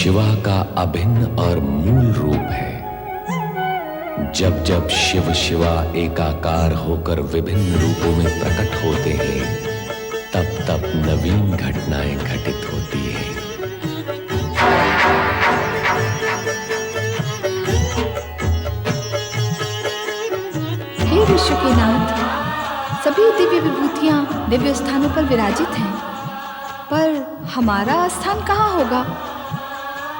शिवा का अभिन्न और मूल रूप है। जब जब शिव शिवा एकाकार होकर विभिन्न रूपों में प्रकट होते हैं, तब तब नवीन घटनाएं घटित होती हैं। हे विश्व के नाथ, सभी दिव्य विभूतियां दिव्य स्थानों पर विराजित हैं, पर हमारा स्थान कहाँ होगा?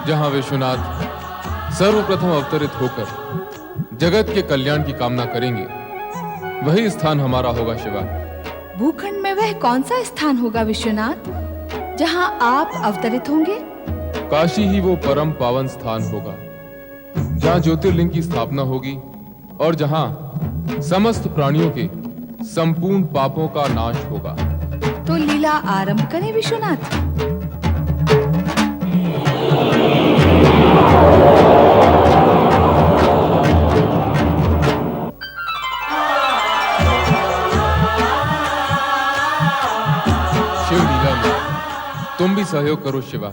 जहां विश्वनाथ सर्वप्रथम अवतरित होकर जगत के कल्याण की कामना करेंगे, वही स्थान हमारा होगा शिवा। भूखंड में वह कौन सा स्थान होगा विश्वनाथ, जहां आप अवतरित होंगे? काशी ही वो परम पावन स्थान होगा, जहां ज्योतिर्लिंग की स्थापना होगी और जहां समस्त प्राणियों के संपूर्ण पापों का नाश होगा। तो लीला आरंभ करें विश्वनाथ। शिव लीला में तुम भी सहयोग करो शिवा।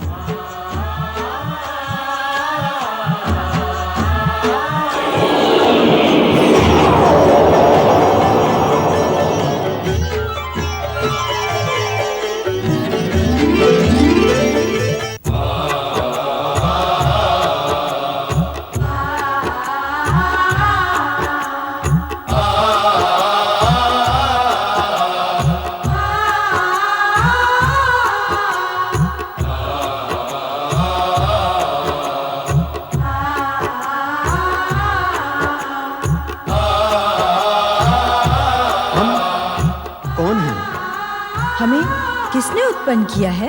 हमें किसने उत्पन्न किया है?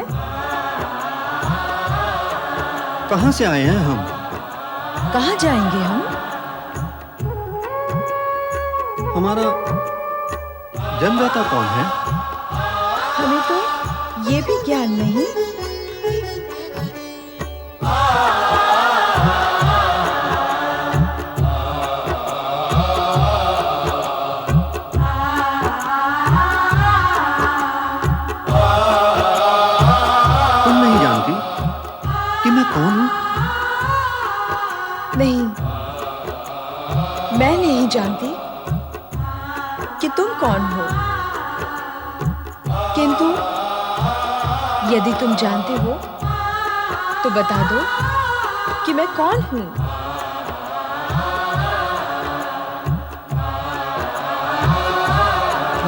कहां से आए हैं हम? कहां जाएंगे हम? हमारा जन्मदाता कौन है? हमें तो ये भी ज्ञान नहीं। नहीं, मैं नहीं जानती कि तुम कौन हो, किंतु यदि तुम जानते हो तो बता दो कि मैं कौन हूं।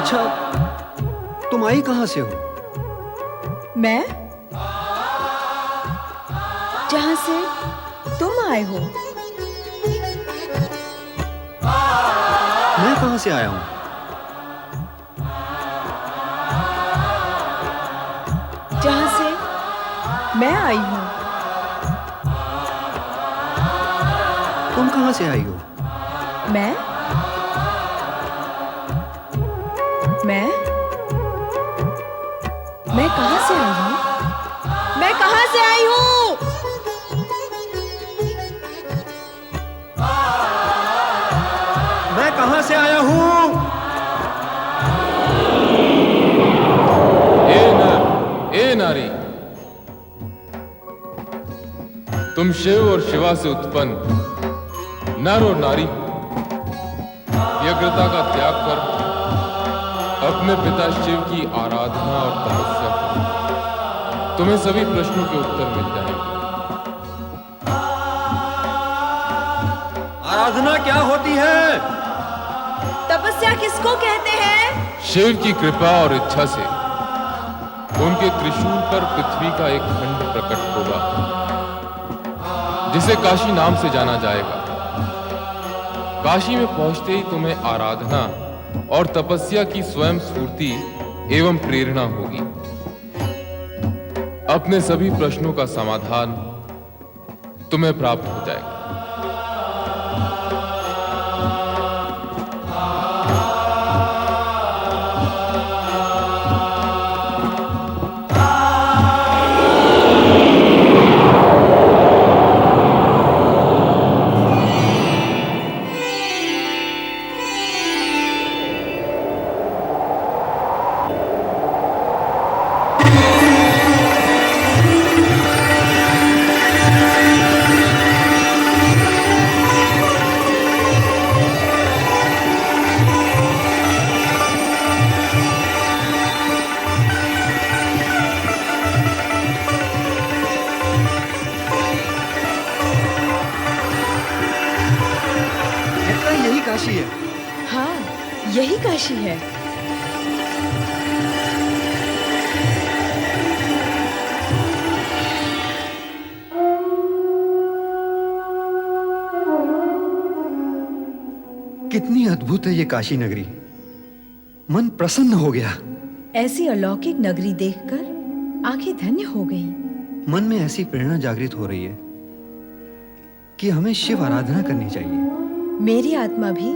अच्छा, तुम आई कहां से हो? मैं जहां से तुम आए हो। मैं कहां से आया हूं? जहां से मैं आई हूं। तुम कहां से आई हो? मैं कहां से आई हूं? मैं कहां से आई हूं? मैं कहां से आया हूं? ए नारी, तुम शिव और शिवा से उत्पन्न नर और नारी, व्यग्रता का त्याग कर अपने पिता शिव की आराधना और तपस्या करो। तुम्हें सभी प्रश्नों के उत्तर मिल जाएंगे। आराधना क्या होती है? तपस्या किसको कहते हैं? शिव की कृपा और इच्छा से उनके त्रिशूल पर पृथ्वी का एक खंड प्रकट होगा, जिसे काशी नाम से जाना जाएगा। काशी में पहुंचते ही तुम्हें आराधना और तपस्या की स्वयं स्फूर्ति एवं प्रेरणा होगी। अपने सभी प्रश्नों का समाधान तुम्हें प्राप्त हो जाएगा। काशी है। हाँ, यही काशी है। कितनी अद्भुत है ये काशी नगरी। मन प्रसन्न हो गया। ऐसी अलौकिक नगरी देखकर आंखें धन्य हो गई। मन में ऐसी प्रेरणा जागृत हो रही है कि हमें शिव आराधना करनी चाहिए। मेरी आत्मा भी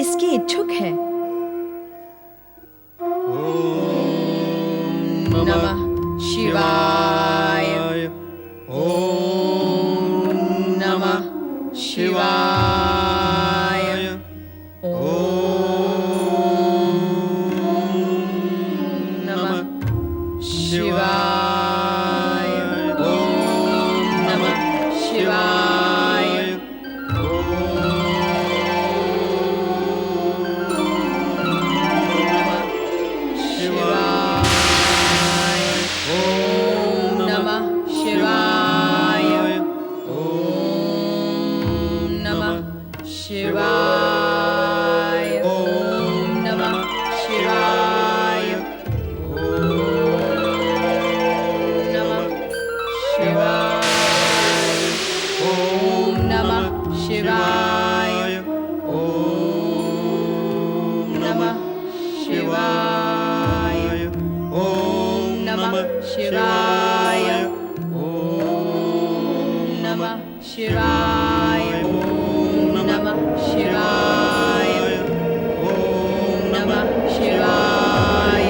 इसकी इच्छुक है। नमः शिवाय। ओम नमः शिवाय। ओम नमः शिवाय। ओम नमः शिवाय। ओम नमः शिवाय। ओम नमः शिवाय। ओम नमः शिवाय। ओम नमः शिवाय। ओम नमः शिवाय। ओम नमः शिवाय। ओम नमः शिवाय। ओम नमः शिवाय। ओम नमः शिवाय।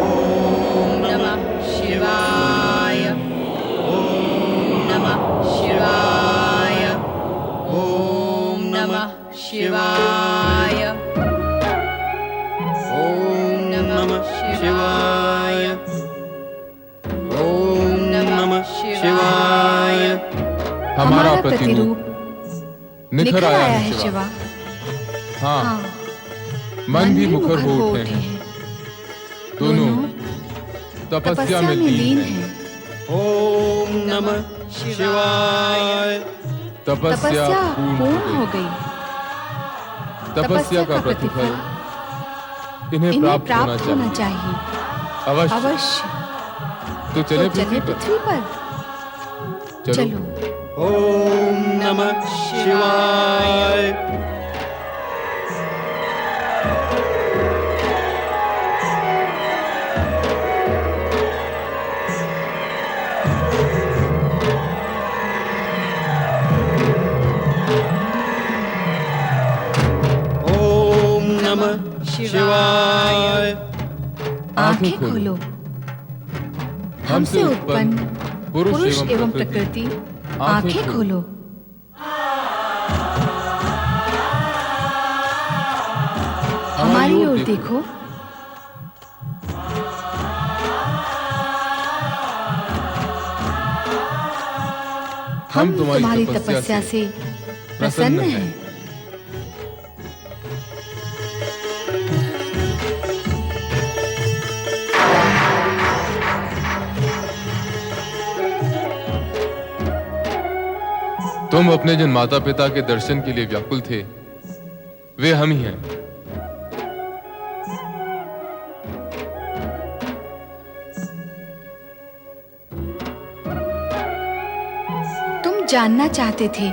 ओम नमः शिवाय। ओम नमः शिवाय। ओम नमः शिवाय। ओम नमः शिवाय। ओम नमः शिवाय। हमारा प्रतिरूप निखर आया है शिवा। शिवा। हाँ, हाँ, मन भी मुखर हो उठे हैं। दोनों तपस्या में लीन हैं। ओम नमः शिवाय। तपस्या पूर्ण हो गई। गई। तपस्या का प्रतिफल इन्हें प्राप्त होना चाहिए। चाहिए। अवश्य। अवश्य। तो चले तो चले पृथ्वी पृथ्वी पर। पर। चलो। ओम नमः शिवाय। ओम नमः शिवाय। आंखें खोलो। हमसे उत्पन्न पुरुष एवं प्रकृति आंखें खोलो। हमारी ओर देखो। हम तुम्हारी तपस्या से प्रसन्न हैं। तुम अपने जिन माता पिता के दर्शन के लिए व्याकुल थे, वे हम ही हैं। तुम जानना चाहते थे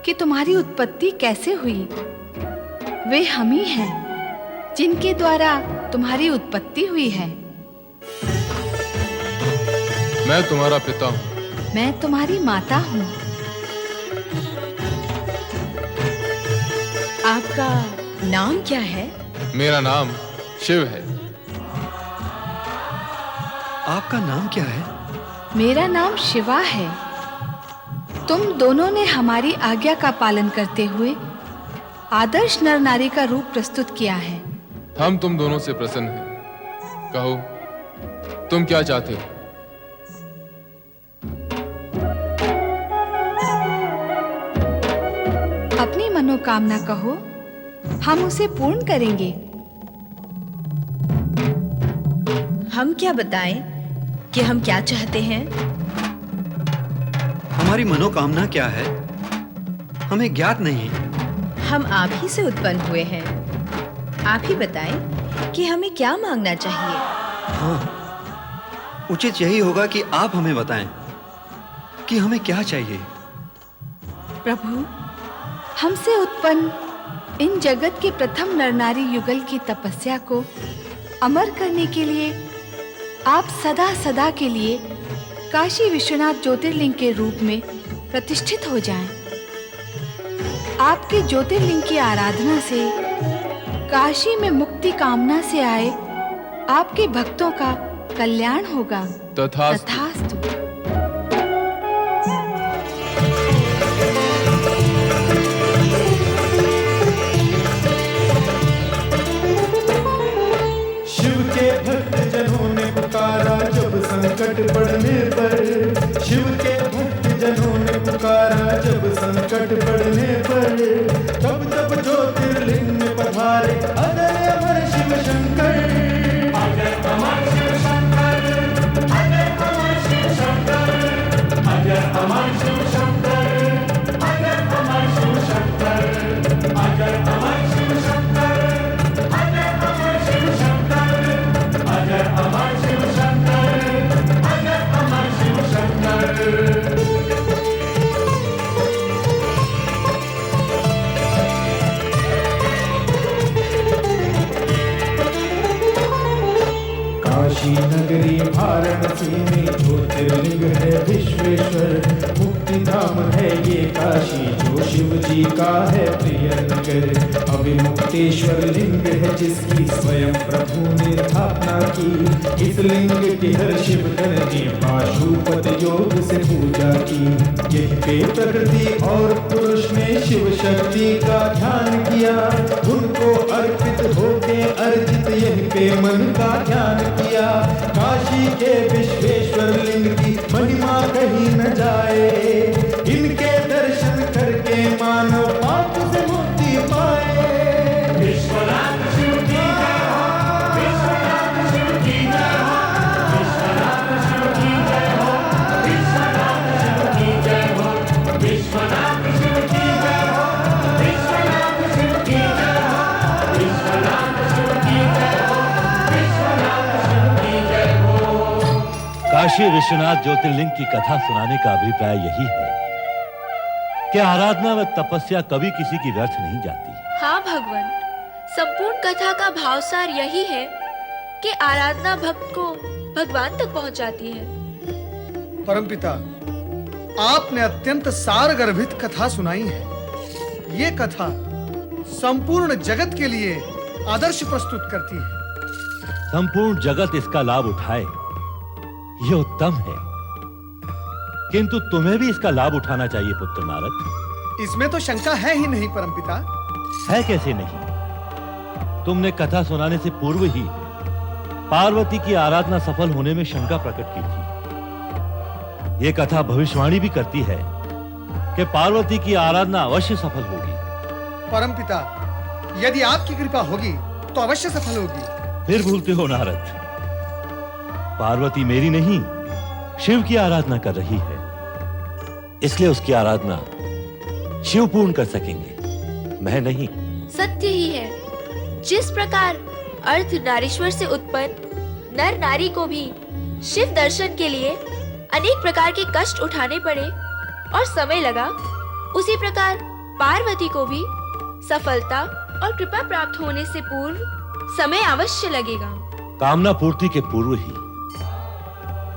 कि तुम्हारी उत्पत्ति कैसे हुई। वे हम ही हैं जिनके द्वारा तुम्हारी उत्पत्ति हुई है। मैं तुम्हारा पिता हूं। मैं तुम्हारी माता हूँ। आपका नाम क्या है? मेरा नाम शिव है। आपका नाम क्या है? मेरा नाम शिवा है। तुम दोनों ने हमारी आज्ञा का पालन करते हुए आदर्श नर नारी का रूप प्रस्तुत किया है। हम तुम दोनों से प्रसन्न हैं। कहो, तुम क्या चाहते हो? अपनी मनोकामना कहो, हम उसे पूर्ण करेंगे। हम क्या बताएं कि हम क्या चाहते हैं? हमारी मनोकामना क्या है, हमें ज्ञात नहीं। हम आप ही से उत्पन्न हुए हैं। आप ही बताएं कि हमें क्या मांगना चाहिए। हाँ, उचित यही होगा कि आप हमें बताएं कि हमें क्या चाहिए। प्रभु, हमसे उत्पन्न इन जगत के प्रथम नरनारी युगल की तपस्या को अमर करने के लिए आप सदा सदा के लिए काशी विश्वनाथ ज्योतिर्लिंग के रूप में प्रतिष्ठित हो जाएं। आपके ज्योतिर्लिंग की आराधना से काशी में मुक्ति कामना से आए आपके भक्तों का कल्याण होगा। तथास्तु। तथास्तु। शिव के भक्त जनों ने पुकारा जब संकट पड़ने पर, शिव के भक्त जनों ने पुकारा जब संकट पड़ने पर, तब तब ज्योतिर्लिंग में पधारे अजय अमर शिव शंकर। अजय अमर शिव शंकर, अजय अमर शिव शंकर, अजय अमर शिव शंकर, अजय अमर शिव शंकर, अजय अमर शिव शंकर, अजय अमर शिव शंकर, अजय अमर शिव शंकर, अजय अमर शिव शंकर। काशी नगरी वाराणसी में ज्योतिर्लिंग है विश्वेश्वर, मुक्ति धाम है ये काशी जो शिव जी का है प्रिय नगर। अविमुक्तेश्वर लिंग है जिसकी स्वयं प्रभु ने स्थापना की, इस लिंग की हर शिवगण ने पाशुपत योग से पूजा की। यह पे प्रकृति और पुरुष ने शिव शक्ति का ध्यान किया, उनको अर्पित होके अर्जित यह पे मन का ध्यान किया। काशी के विश्वेश्वर लिंग की महिमा कहीं न जाए, इनके दर्शन करके मानव पाप से मुक्ति पाए। विश्वनाथ शिव की जय हो, विश्वनाथ शिव की जय हो, विश्वनाथ शिव की जय हो, विश्वनाथ शिव की जय हो, विश्वनाथ शिव की जय हो, विश्वनाथ शिव की जय हो, विश्वनाथ शिव की जय हो, विश्वनाथ शिव की जय हो। काशी विश्वनाथ ज्योतिर्लिंग की कथा सुनाने का अभिप्राय यही है कि आराधना व तपस्या कभी किसी की व्यर्थ नहीं जाती। हाँ भगवान, संपूर्ण कथा का भावसार यही है कि आराधना भक्त को भगवान तक पहुंचाती है। परमपिता, आपने अत्यंत सारगर्भित कथा सुनाई है। ये कथा संपूर्ण जगत के लिए आदर्श प्रस्तुत करती है। संपूर्ण जगत इसका लाभ उठाए, यह उत्तम है, किंतु तुम्हें भी इसका लाभ उठाना चाहिए पुत्र नारद। इसमें तो शंका है ही नहीं परमपिता। है कैसे नहीं? तुमने कथा सुनाने से पूर्व ही पार्वती की आराधना सफल होने में शंका प्रकट की थी। यह कथा भविष्यवाणी भी करती है कि पार्वती की आराधना अवश्य सफल होगी। परमपिता, यदि आपकी कृपा होगी तो अवश्य सफल होगी। फिर भूलते हो नारद, पार्वती मेरी नहीं शिव की आराधना कर रही है, इसलिए उसकी आराधना शिव पूर्ण कर सकेंगे, मैं नहीं। सत्य ही है, जिस प्रकार अर्ध नारीश्वर से उत्पन्न नर नारी को भी शिव दर्शन के लिए अनेक प्रकार के कष्ट उठाने पड़े और समय लगा, उसी प्रकार पार्वती को भी सफलता और कृपा प्राप्त होने से पूर्व समय अवश्य लगेगा। कामना पूर्ति के पूर्व ही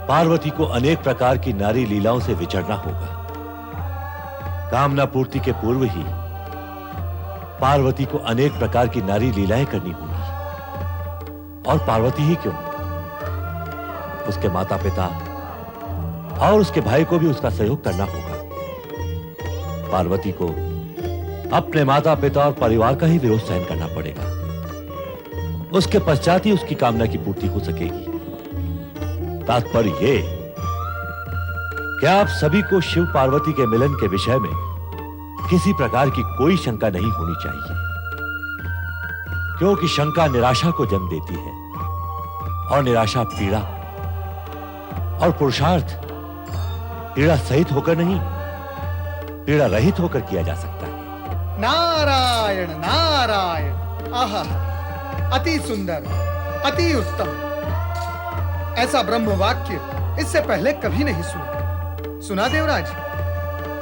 पार्वती को अनेक प्रकार की नारी लीलाओं से विचरना होगा। कामना पूर्ति के पूर्व ही पार्वती को अनेक प्रकार की नारी लीलाएं करनी होंगी। और पार्वती ही क्यों, उसके माता पिता और उसके भाई को भी उसका सहयोग करना होगा। पार्वती को अपने माता पिता और परिवार का ही विरोध सहन करना पड़ेगा, उसके पश्चात ही उसकी कामना की पूर्ति हो सकेगी। तात्पर्य ये कि आप सभी को शिव पार्वती के मिलन के विषय में किसी प्रकार की कोई शंका नहीं होनी चाहिए, क्योंकि शंका निराशा को जन्म देती है और निराशा पीड़ा, और पुरुषार्थ पीड़ा सहित होकर नहीं, पीड़ा रहित होकर किया जा सकता है। नारायण नारायण, आहा, अति सुंदर, अति उत्तम। ऐसा ब्रह्म वाक्य इससे पहले कभी नहीं सुना। सुना देवराज,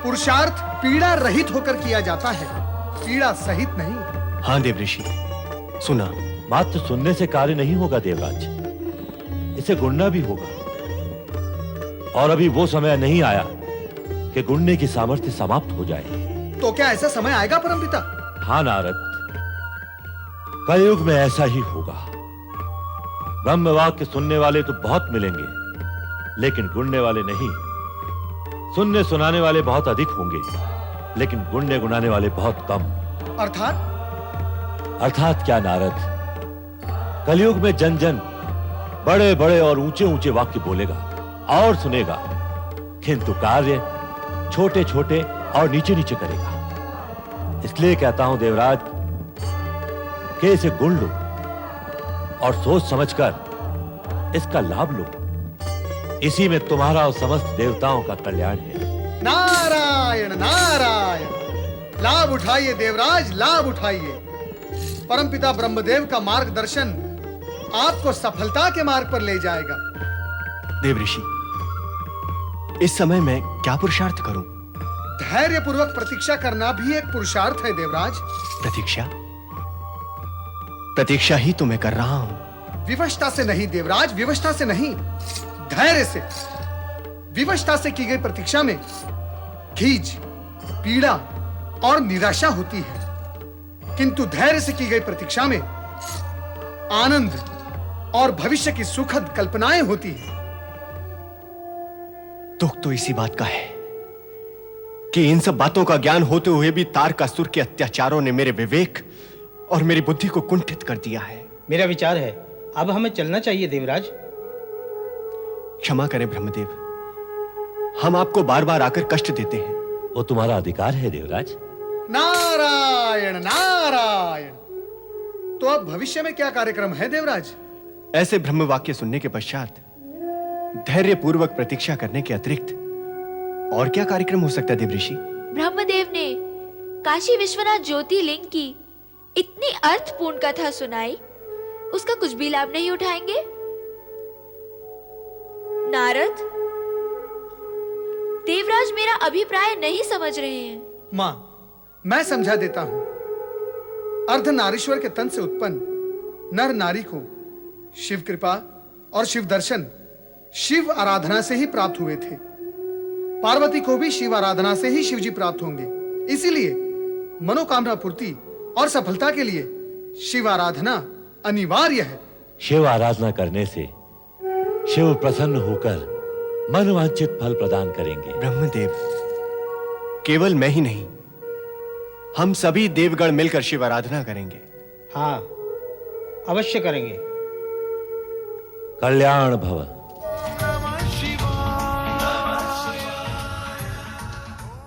पुरुषार्थ पीड़ा रहित होकर किया जाता है, पीड़ा सहित नहीं। हाँ देवऋषि, सुना। मात्र सुनने से कार्य नहीं होगा देवराज, इसे गुणना भी होगा। और अभी वो समय नहीं आया कि गुणने की सामर्थ्य समाप्त हो जाए। तो क्या ऐसा समय आएगा परमपिता? हाँ नारद, कलयुग में ऐसा ही होगा। ब्रह्म वाक्य सुनने वाले तो बहुत मिलेंगे, लेकिन गुणने वाले नहीं। सुनने सुनाने वाले बहुत अधिक होंगे, लेकिन गुणने गुनाने वाले बहुत कम। अर्थात क्या नारद, कलयुग में जन जन बड़े बड़े और ऊंचे ऊंचे वाक्य बोलेगा और सुनेगा, किंतु कार्य छोटे छोटे और नीचे नीचे करेगा। इसलिए कहता हूं देवराज कि इसे गुण लो और सोच समझकर इसका लाभ लो। इसी में तुम्हारा और समस्त देवताओं का कल्याण है। नारायण नारायण, लाभ उठाइए देवराज, लाभ उठाइए। परमपिता ब्रह्मदेव का मार्गदर्शन आपको सफलता के मार्ग पर ले जाएगा। देवऋषि, इस समय मैं क्या पुरुषार्थ करूं? धैर्य पूर्वक प्रतीक्षा करना भी एक पुरुषार्थ है देवराज। प्रतीक्षा? प्रतीक्षा ही तो मैं कर रहा हूं। विवशता से नहीं देवराज, विवशता से नहीं, धैर्य से। विवशता से की गई प्रतीक्षा में खीज, पीड़ा और निराशा होती है, किंतु धैर्य से की गई प्रतीक्षा में आनंद और भविष्य की सुखद कल्पनाएं होती हैं। दुख तो इसी बात का है कि इन सब बातों का ज्ञान होते हुए भी तारकासुर के अत्याचारों ने मेरे विवेक और मेरी बुद्धि को कुंठित कर दिया है। मेरा विचार है अब हमें चलना चाहिए देवराज। क्षमा करें ब्रह्मदेव, हम आपको बार बार आकर कष्ट देते हैं। वो तुम्हारा अधिकार है देवराज। नारायण नारायण। तो अब भविष्य में क्या कार्यक्रम है देवराज? ऐसे ब्रह्म वाक्य सुनने के पश्चात धैर्य पूर्वक प्रतीक्षा करने के अतिरिक्त और क्या कार्यक्रम हो सकता है देवऋषि? ब्रह्मदेव ने काशी विश्वनाथ ज्योतिर्लिंग की इतनी अर्थपूर्ण कथा सुनाई, उसका कुछ भी लाभ नहीं उठाएंगे? नारद, देवराज मेरा अभिप्राय नहीं समझ रहे हैं। मां, मैं समझा देता हूं। अर्धनारीश्वर के तन से उत्पन्न नर नारी को शिव कृपा और शिव दर्शन शिव आराधना से ही प्राप्त हुए थे। पार्वती को भी शिव आराधना से ही शिवजी प्राप्त होंगे। इसीलिए मनोकामना पूर्ति और सफलता के लिए शिव आराधना अनिवार्य है। शिव आराधना करने से शिव प्रसन्न होकर मनवांछित फल प्रदान करेंगे। ब्रह्मदेव, केवल मैं ही नहीं, हम सभी देवगण मिलकर शिव आराधना करेंगे। हाँ, अवश्य करेंगे। कल्याण भव।